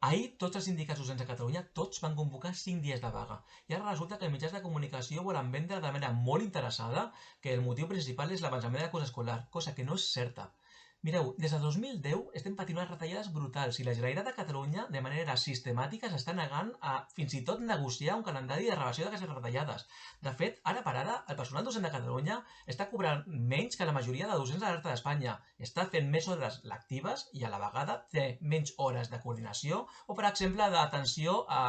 Ahir tots els sindicats docents de Catalunya, tots van convocar 5 dies de vaga. I ara resulta que els mitjans de comunicació volen vendre de manera molt interessada que el motiu principal és l'avançament de curs escolar, cosa que no és certa. Mireu, des de 2010 estem patint unes retallades brutals i la Generalitat de Catalunya de manera sistemàtica s'està negant a fins i tot negociar un calendari de reversió d'aquestes retallades. De fet, ara per ara, el personal docent de Catalunya està cobrant menys que la majoria de docents de la resta d'Espanya. Està fent més hores lectives i a la vegada té menys hores de coordinació o, per exemple, d'atenció a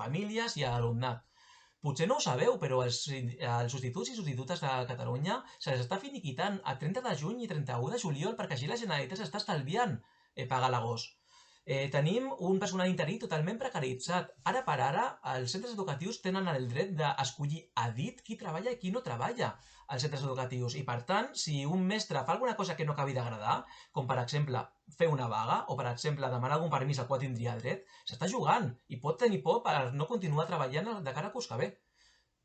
famílies i a alumnat. Potser no ho sabeu, però els substituts i substitutes de Catalunya se les està finiquitant a 30 de juny i 31 de juliol perquè així la Generalitat s'està estalviant pagar l'agost. Tenim un personal interí totalment precaritzat. Ara per ara, els centres educatius tenen el dret d'escollir a dit qui treballa i qui no treballa als centres educatius. I per tant, si un mestre fa alguna cosa que no acabi d'agradar, com per exemple fer una vaga o per exemple demanar algun permís al qual tindria dret, s'està jugant i pot tenir por per no continuar treballant de cara al curs que ve.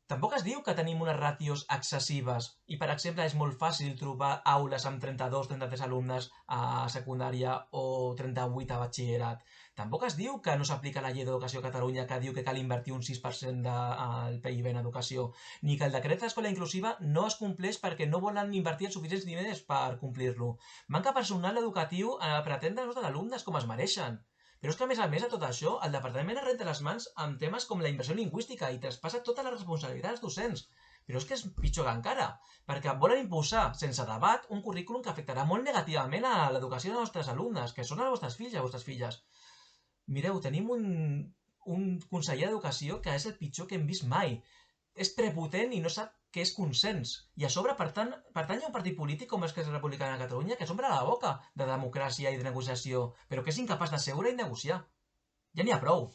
Tampoc es diu que tenim unes ràtios excessives i, per exemple, és molt fàcil trobar aules amb 32-33 alumnes a secundària o 38 a batxillerat. Tampoc es diu que no s'aplica la llei d'educació a Catalunya que diu que cal invertir un 6% del PIB en educació, ni que el decret d'escola inclusiva no es compleix perquè no volen invertir els suficients diners per complir-lo. Manca personal educatiu per atendre els nostres alumnes com es mereixen. Però és que, a més de tot això, el departament es renta les mans amb temes com la inversió lingüística i traspassa tota la responsabilitat als docents. Però és que és pitjor que encara, perquè volen imposar, sense debat, un currículum que afectarà molt negativament a l'educació dels nostres alumnes, que són els vostres fills i les vostres filles. Mireu, tenim un conseller d'Educació que és el pitjor que hem vist mai. És prepotent i no sap què és consens. I a sobre pertany a un partit polític com Esquerra Republicana de Catalunya que s'omple la boca de democràcia i de negociació, però que és incapaç de seure i negociar. Ja n'hi ha prou.